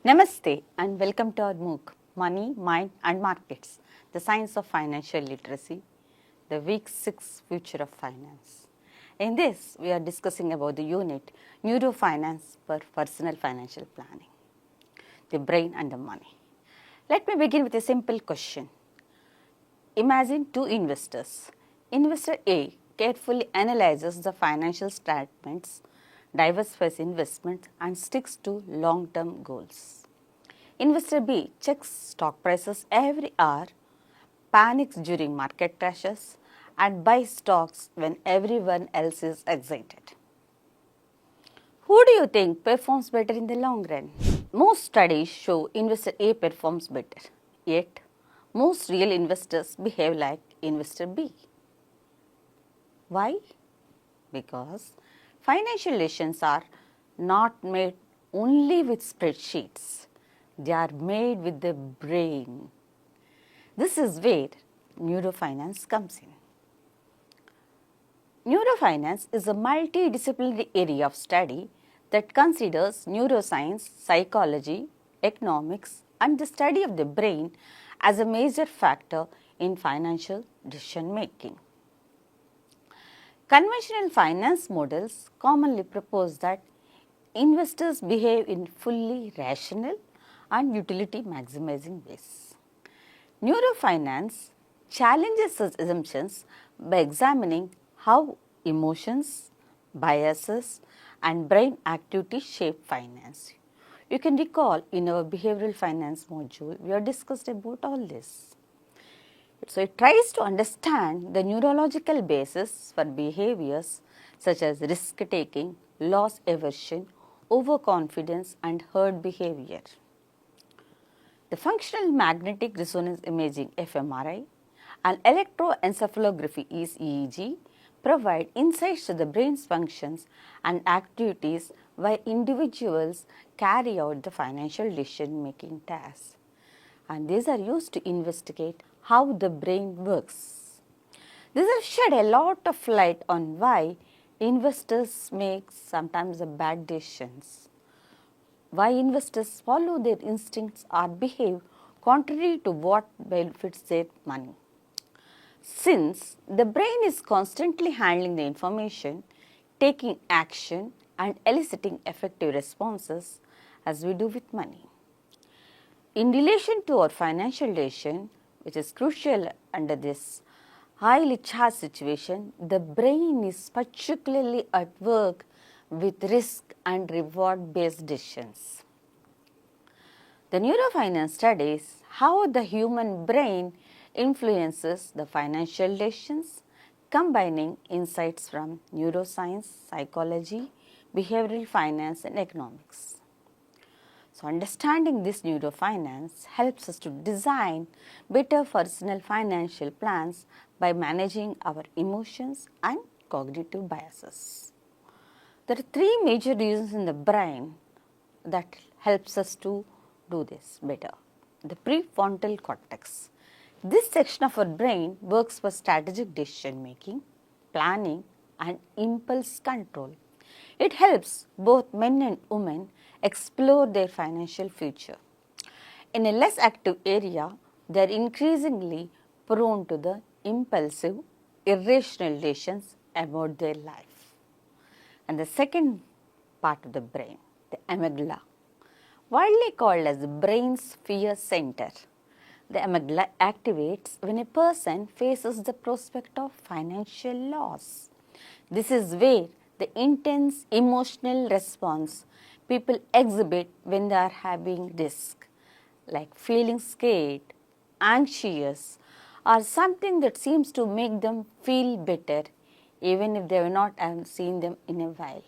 Namaste and welcome to our MOOC, Money, Mind and Markets, the Science of Financial Literacy, the Week 6 Future of Finance. In this, we are discussing about the unit Neurofinance for Personal Financial Planning, the brain and the money. Let me begin with a simple question. Imagine two investors. Investor A carefully analyzes the financial statements, diversifies investments and sticks to long-term goals. Investor B checks stock prices every hour, panics during market crashes and buys stocks when everyone else is excited. Who do you think performs better in the long run? Most studies show investor A performs better, yet most real investors behave like investor B. Why? Because financial decisions are not made only with spreadsheets. They are made with the brain. This is where neurofinance comes in. Neurofinance is a multidisciplinary area of study that considers neuroscience, psychology, economics, and the study of the brain as a major factor in financial decision making. Conventional finance models commonly propose that investors behave in fully rational and utility maximizing ways. Neurofinance challenges such assumptions by examining how emotions, biases, and brain activity shape finance. You can recall in our behavioral finance module, we have discussed about all this. So, it tries to understand the neurological basis for behaviors such as risk taking, loss aversion, overconfidence, and herd behavior. The functional magnetic resonance imaging fMRI and electroencephalography EEG provide insights to the brain's functions and activities while individuals carry out the financial decision making tasks. And these are used to investigate how the brain works. These have shed a lot of light on why investors make sometimes bad decisions, why investors follow their instincts or behave contrary to what benefits their money. Since the brain is constantly handling the information, taking action and eliciting effective responses as we do with money. In relation to our financial decision, which is crucial under this highly charged situation, the brain is particularly at work with risk and reward based decisions. The neurofinance studies how the human brain influences the financial decisions, combining insights from neuroscience, psychology, behavioral finance, and economics. So, understanding this neurofinance helps us to design better personal financial plans by managing our emotions and cognitive biases. There are three major reasons in the brain that helps us to do this better. The prefrontal cortex. This section of our brain works for strategic decision making, planning, and impulse control. It helps both men and women explore their financial future. In a less active area, they are increasingly prone to the impulsive, irrational decisions about their life. And the second part of the brain, the amygdala, widely called as the brain's fear center. The amygdala activates when a person faces the prospect of financial loss. This is where the intense emotional response people exhibit when they are having risk, like feeling scared, anxious, or something that seems to make them feel better even if they have not seen them in a while.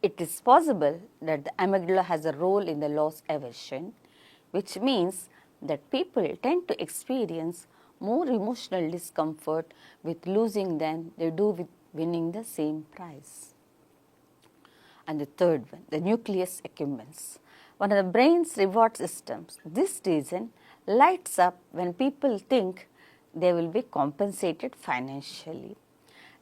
It is possible that the amygdala has a role in the loss aversion, which means that people tend to experience more emotional discomfort with losing than they do with winning the same prize. And the third one, the nucleus accumbens, one of the brain's reward systems. This region lights up when people think they will be compensated financially.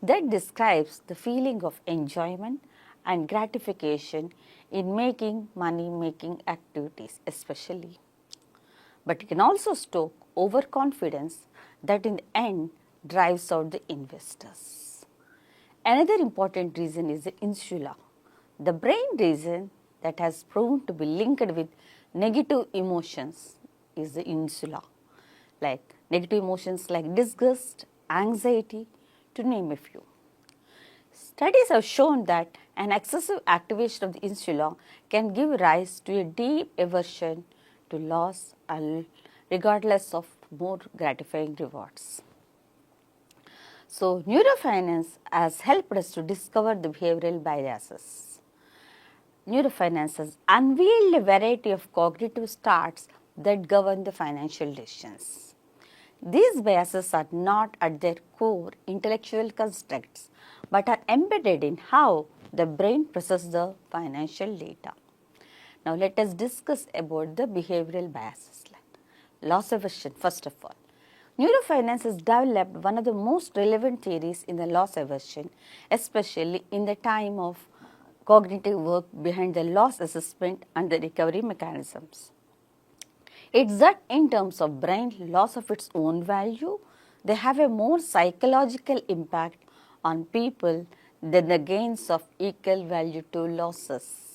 That describes the feeling of enjoyment and gratification in making money-making activities especially. But it can also stoke overconfidence that in the end drives out the investors. Another important reason is the insula, the brain region that has proven to be linked with negative emotions is the insula, like negative emotions like disgust, anxiety, to name a few. Studies have shown that an excessive activation of the insula can give rise to a deep aversion to loss regardless of more gratifying rewards. So, neurofinance has helped us to discover the behavioral biases. Neurofinance has unveiled a variety of cognitive starts that govern the financial decisions. These biases are not at their core intellectual constructs, but are embedded in how the brain processes the financial data. Now, let us discuss about the behavioral biases. Loss aversion, first of all. Neurofinance has developed one of the most relevant theories in the loss aversion, especially in the time of cognitive work behind the loss assessment and the recovery mechanisms. It's that in terms of brain loss of its own value, they have a more psychological impact on people than the gains of equal value to losses.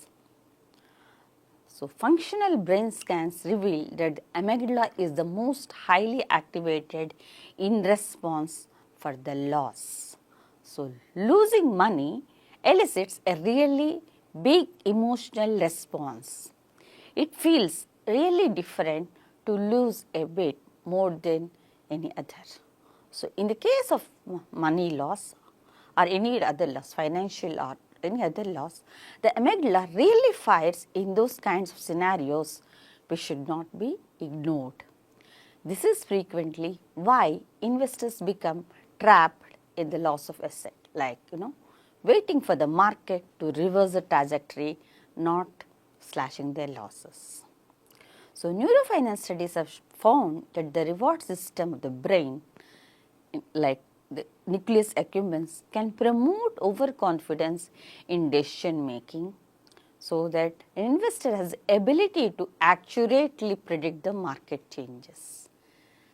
So, functional brain scans reveal that the amygdala is the most highly activated in response for the loss. So, losing money elicits a really big emotional response. It feels really different to lose a bit more than any other. So, in the case of money loss or any other loss, financial or any other loss, the amygdala really fires in those kinds of scenarios which should not be ignored. This is frequently why investors become trapped in the loss of asset, like waiting for the market to reverse the trajectory, not slashing their losses. So, neurofinance studies have found that the reward system of the brain, like the nucleus accumbens, can promote overconfidence in decision making, so that an investor has the ability to accurately predict the market changes.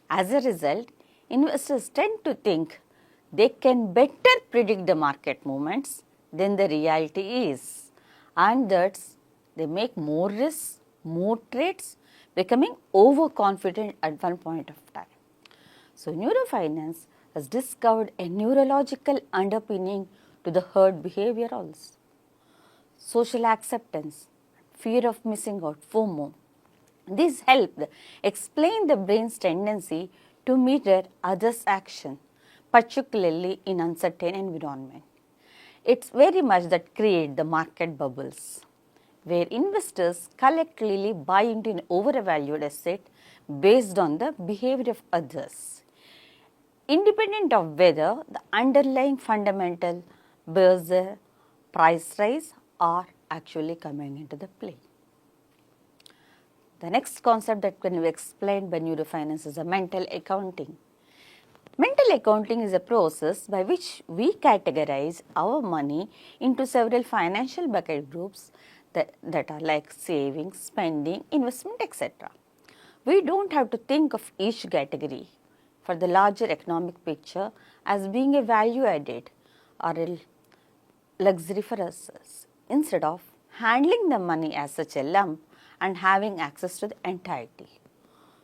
As a result, investors tend to think they can better predict the market movements than the reality is, and thus they make more risks, more trades, becoming overconfident at one point of time. So, neurofinance has discovered a neurological underpinning to the herd behavior also. Social acceptance, fear of missing out, FOMO. These help explain the brain's tendency to mirror others' action, particularly in uncertain environment. It's very much that create the market bubbles, where investors collectively buy into an overvalued asset based on the behavior of others, independent of whether the underlying fundamental bears the price rise or actually coming into the play. The next concept that can be explained by neurofinance is a mental accounting. Mental accounting is a process by which we categorize our money into several financial bucket groups that are like savings, spending, investment, etc. We don't have to think of each category for the larger economic picture as being a value added or a luxury for us. Instead of handling the money as such a lump and having access to the entirety.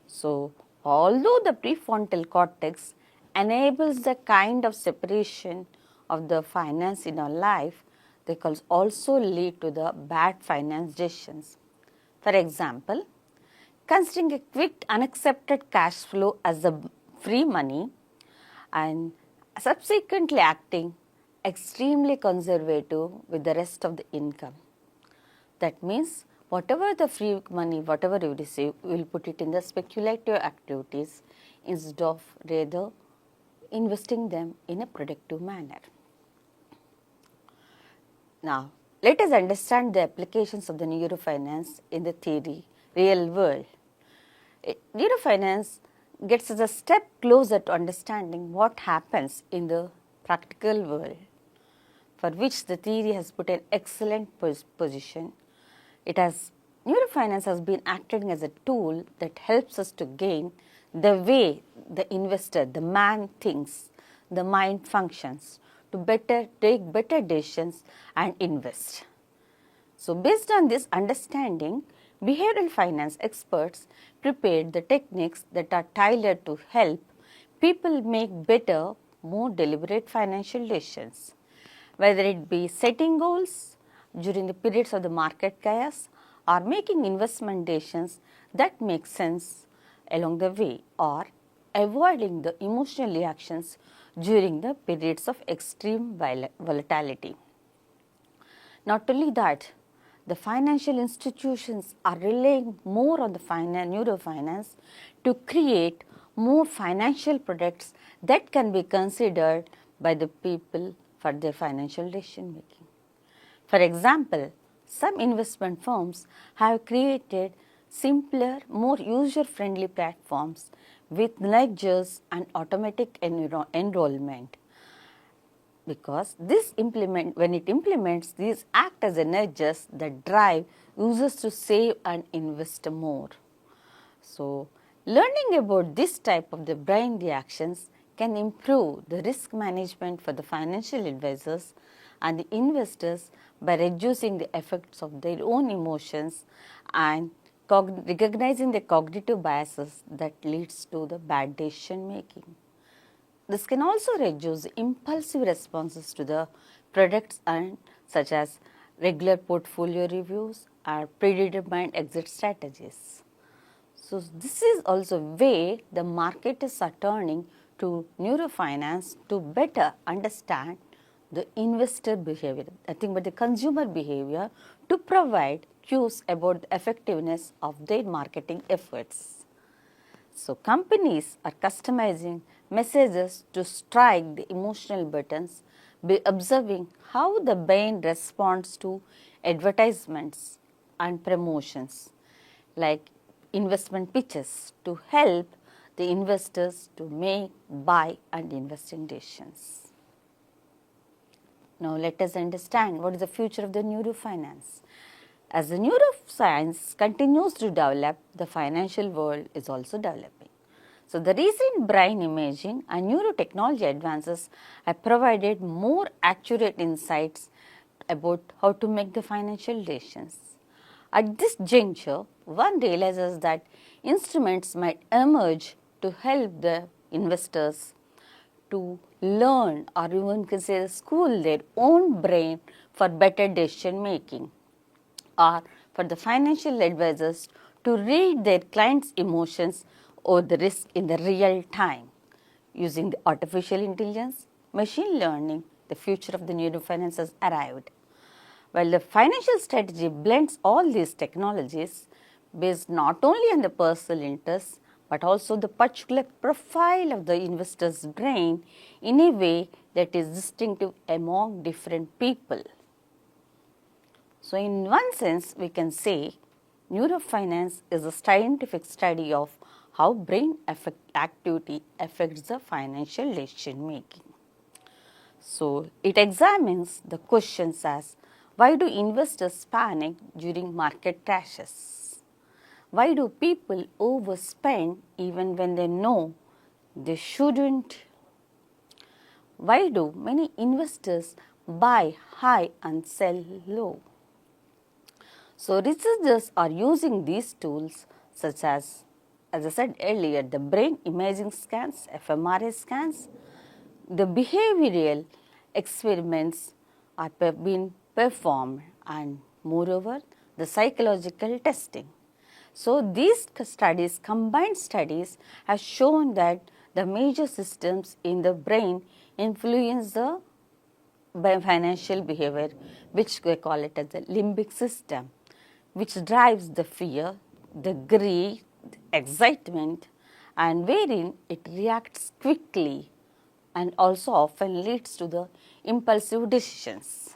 So, although the prefrontal cortex enables the kind of separation of the finance in our life, they can also lead to the bad finance decisions. For example, considering a quick unaccepted cash flow as the free money and subsequently acting extremely conservative with the rest of the income. That means whatever the free money, whatever you receive, you will put it in the speculative activities instead of rather investing them in a productive manner. Now, let us understand the applications of the neurofinance in the real world. Neurofinance gets us a step closer to understanding what happens in the practical world, for which the theory has put an excellent position Neurofinance has been acting as a tool that helps us to gain the way the investor, the man thinks, the mind functions to take better decisions and invest. So, based on this understanding, behavioral finance experts prepared the techniques that are tailored to help people make better, more deliberate financial decisions, whether it be setting goals during the periods of the market chaos or making investment decisions that make sense along the way, or avoiding the emotional reactions during the periods of extreme volatility. Not only that, the financial institutions are relying more on the neurofinance to create more financial products that can be considered by the people for their financial decision making. For example, some investment firms have created simpler, more user-friendly platforms with ledgers and automatic enrollment, because when it implements, these act as nudges that drive users to save and invest more. So, learning about this type of the brain reactions can improve the risk management for the financial advisors and the investors by reducing the effects of their own emotions and recognizing the cognitive biases that leads to the bad decision making. This can also reduce impulsive responses to the products and such as regular portfolio reviews or predetermined exit strategies. So, this is also way the marketers are turning to neurofinance to better understand the investor behavior, nothing but the consumer behavior, to provide cues about the effectiveness of their marketing efforts. So, companies are customizing messages to strike the emotional buttons by observing how the brain responds to advertisements and promotions like investment pitches to help the investors to make buy and investing decisions. Now, let us understand what is the future of the neurofinance. As the neuroscience continues to develop, the financial world is also developing. So, the recent brain imaging and neurotechnology advances have provided more accurate insights about how to make the financial decisions. At this juncture, one realizes that instruments might emerge to help the investors to learn, or even can say school their own brain for better decision making, or for the financial advisors to read their clients' emotions or the risk in the real time. Using the artificial intelligence, machine learning, the future of the neurofinance has arrived. While the financial strategy blends all these technologies based not only on the personal interests but also the particular profile of the investor's brain in a way that is distinctive among different people. So, in one sense, we can say neurofinance is a scientific study of how brain activity affects the financial decision making. So, it examines the questions as: why do investors panic during market crashes? Why do people overspend even when they know they shouldn't? Why do many investors buy high and sell low? So, researchers are using these tools such as I said earlier, the brain imaging scans, fMRI scans, the behavioral experiments are being performed, and moreover the psychological testing. So, these studies, combined studies, have shown that the major systems in the brain influence the financial behavior, which we call it as the limbic system, which drives the fear, the greed, the excitement, and wherein it reacts quickly and also often leads to the impulsive decisions.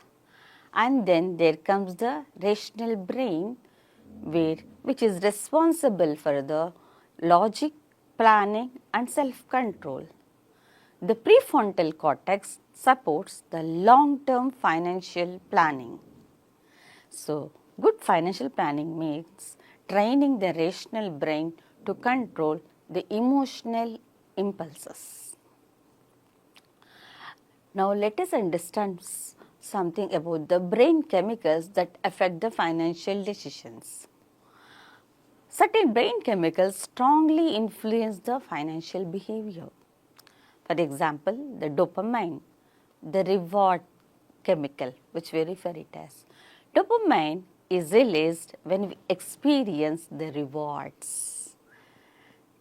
And then there comes the rational brain, which is responsible for the logic, planning, and self-control. The prefrontal cortex supports the long-term financial planning. So, Good financial planning means training the rational brain to control the emotional impulses. Now let us understand something about the brain chemicals that affect the financial decisions. Certain brain chemicals strongly influence the financial behavior. For example, the dopamine, the reward chemical, which we refer it as. Dopamine is released when we experience the rewards.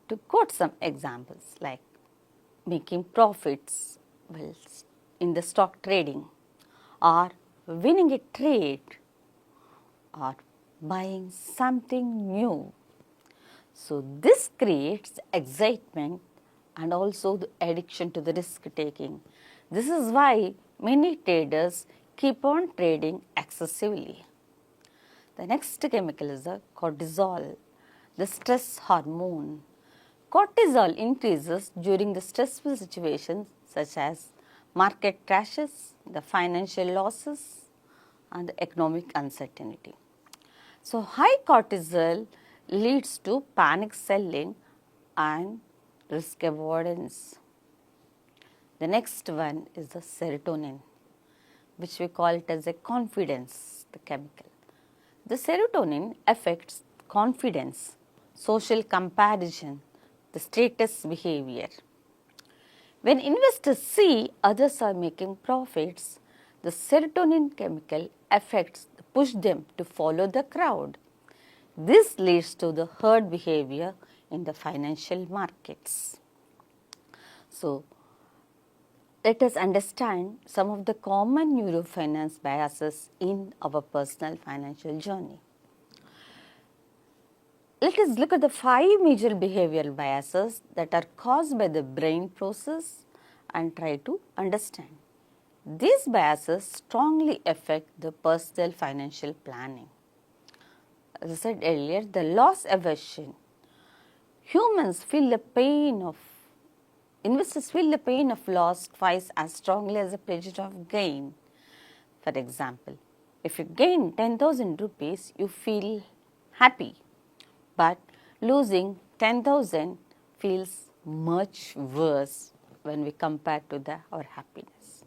To quote some examples like making profits in the stock trading, or winning a trade, or buying something new. So this creates excitement and also the addiction to the risk taking. This is why many traders keep on trading excessively. The next chemical is the cortisol, the stress hormone. Cortisol increases during the stressful situations such as market crashes, the financial losses, and the economic uncertainty. So, high cortisol leads to panic selling and risk avoidance. The next one is the serotonin, which we call it as a confidence, the chemical. The serotonin affects confidence, social comparison, the status behavior. When investors see others are making profits, the serotonin chemical affects push them to follow the crowd. This leads to the herd behavior in the financial markets. So, let us understand some of the common neurofinance biases in our personal financial journey. Let us look at the 5 major behavioral biases that are caused by the brain process and try to understand. These biases strongly affect the personal financial planning. As I said earlier, the loss aversion. Investors feel the pain of loss twice as strongly as the pleasure of gain. For example, if you gain 10,000 rupees, you feel happy, but losing 10,000 feels much worse when we compare to our happiness.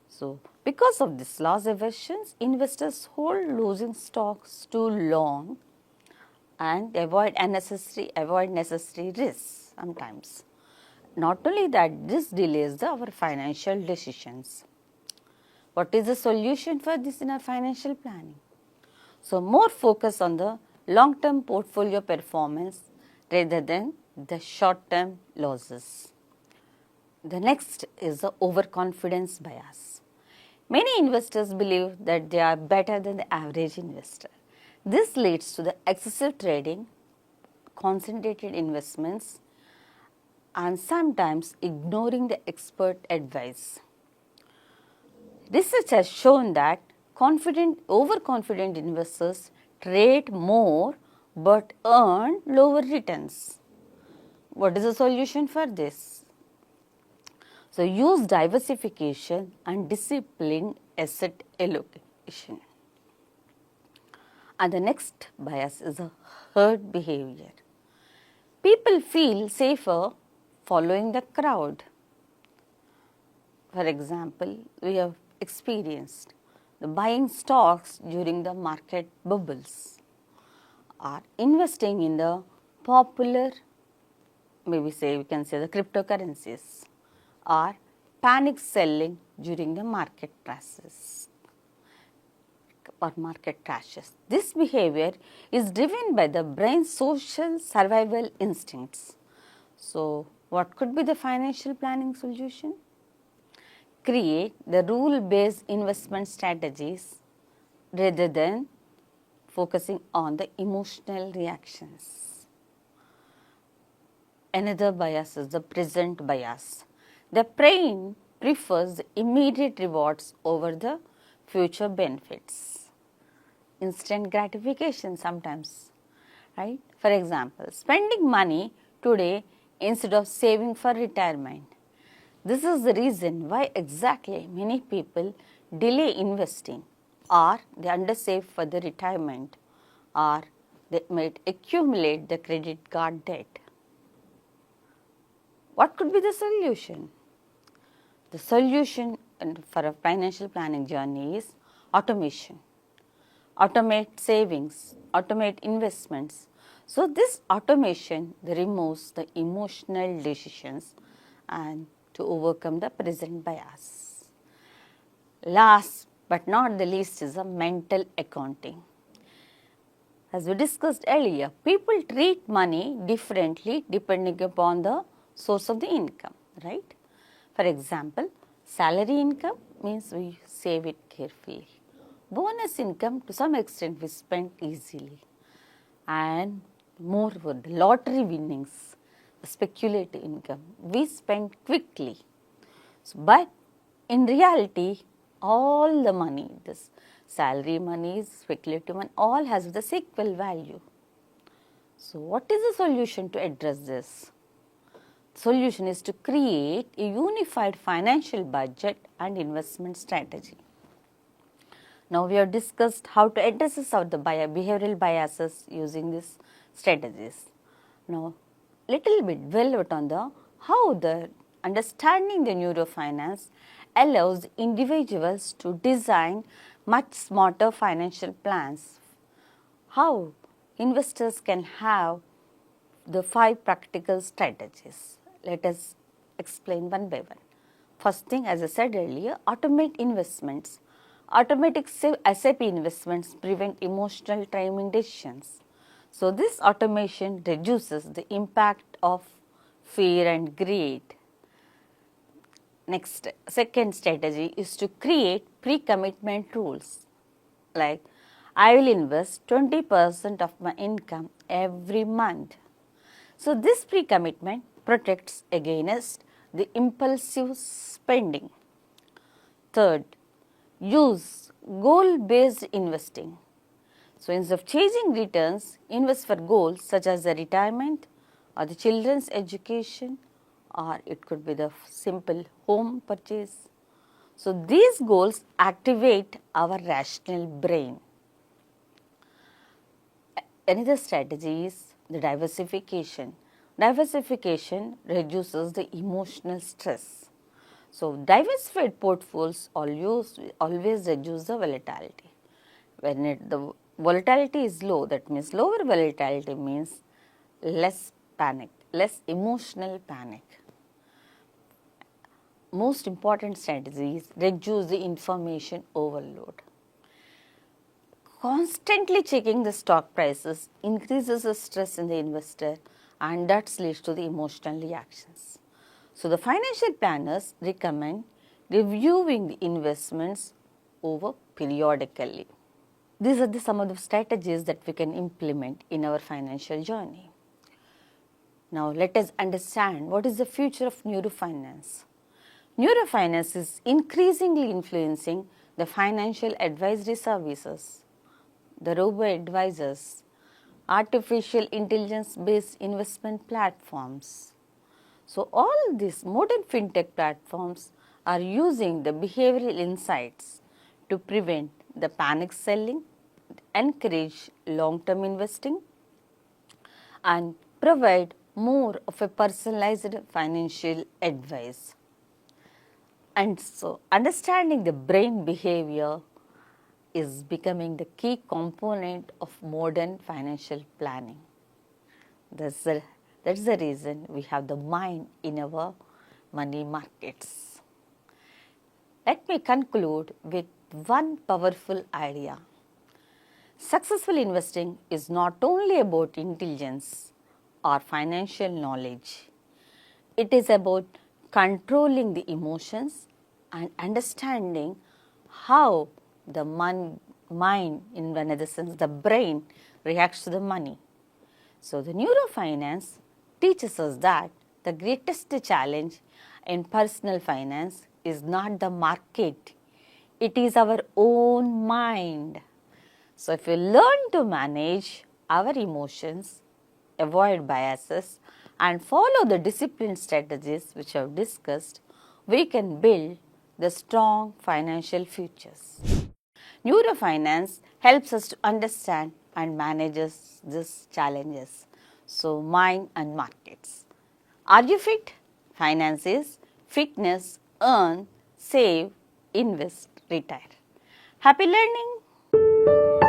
So, because of this loss aversions, investors hold losing stocks too long and avoid necessary risks sometimes. Not only that, this delays our financial decisions. What is the solution for this in our financial planning? So, more focus on the long-term portfolio performance rather than the short-term losses. The next is the overconfidence bias. Many investors believe that they are better than the average investor. This leads to the excessive trading, concentrated investments, and sometimes ignoring the expert advice. Research has shown that overconfident investors trade more but earn lower returns. What is the solution for this? So, use diversification and disciplined asset allocation. And the next bias is a herd behavior. People feel safer following the crowd. For example, we have experienced the buying stocks during the market bubbles, or investing in the popular, we can say the cryptocurrencies, or panic selling during the market crashes or market crashes. This behavior is driven by the brain's social survival instincts. So, what could be the financial planning solution? Create the rule-based investment strategies rather than focusing on the emotional reactions. Another bias is the present bias. The brain prefers the immediate rewards over the future benefits. Instant gratification sometimes, right? For example, spending money today instead of saving for retirement. This is the reason why exactly many people delay investing or they undersave for the retirement or they might accumulate the credit card debt. What could be the solution? The solution for a financial planning journey is automation. Automate savings, automate investments. So, this automation removes the emotional decisions and to overcome the present bias. Last but not the least is a mental accounting. As we discussed earlier, people treat money differently depending upon the source of the income, right? For example, salary income means we save it carefully. Bonus income to some extent we spend easily. And moreover, the lottery winnings, the speculative income, we spend quickly. So, but in reality, all the money, this salary money, speculative money, all has the equal value. So, what is the solution to address this? The solution is to create a unified financial budget and investment strategy. Now, we have discussed how to address the behavioral biases using these strategies. Now, little bit delve on the how the understanding the neurofinance allows individuals to design much smarter financial plans. How investors can have the 5 practical strategies. Let us explain one by one. First thing, as I said earlier, automate investments. Automatic SIP investments prevent emotional timing decisions. So, this automation reduces the impact of fear and greed. Next, second strategy is to create pre-commitment rules like I will invest 20% of my income every month. So, this pre-commitment protects against the impulsive spending. Third, use goal-based investing. So, instead of chasing returns, invest for goals such as the retirement or the children's education, or it could be the simple home purchase. So, these goals activate our rational brain. Another strategy is the diversification. Diversification reduces the emotional stress. So, diversified portfolios always reduce the volatility. When the volatility is low, that means lower volatility means less panic, less emotional panic. Most important strategy is reduce the information overload. Constantly checking the stock prices increases the stress in the investor and that leads to the emotional reactions. So, the financial planners recommend reviewing the investments over periodically. These are some of the strategies that we can implement in our financial journey. Now, let us understand what is the future of neurofinance. Neurofinance is increasingly influencing the financial advisory services, the robo-advisors, artificial intelligence-based investment platforms. So, all these modern fintech platforms are using the behavioral insights to prevent the panic selling, encourage long-term investing, and provide more of a personalized financial advice. And so, understanding the brain behavior is becoming the key component of modern financial planning. That's the reason we have the mind in our money markets. Let me conclude with one powerful idea. Successful investing is not only about intelligence or financial knowledge. It is about controlling the emotions and understanding how the mind, in another sense, the brain reacts to the money. So, the neurofinance teaches us that the greatest challenge in personal finance is not the market, it is our own mind. So, if we learn to manage our emotions, avoid biases and follow the disciplined strategies which I have discussed, we can build the strong financial futures. Neurofinance helps us to understand and manages these challenges. So, mind and markets. Are you fit? Finance is fitness, earn, save, invest, retire. Happy learning!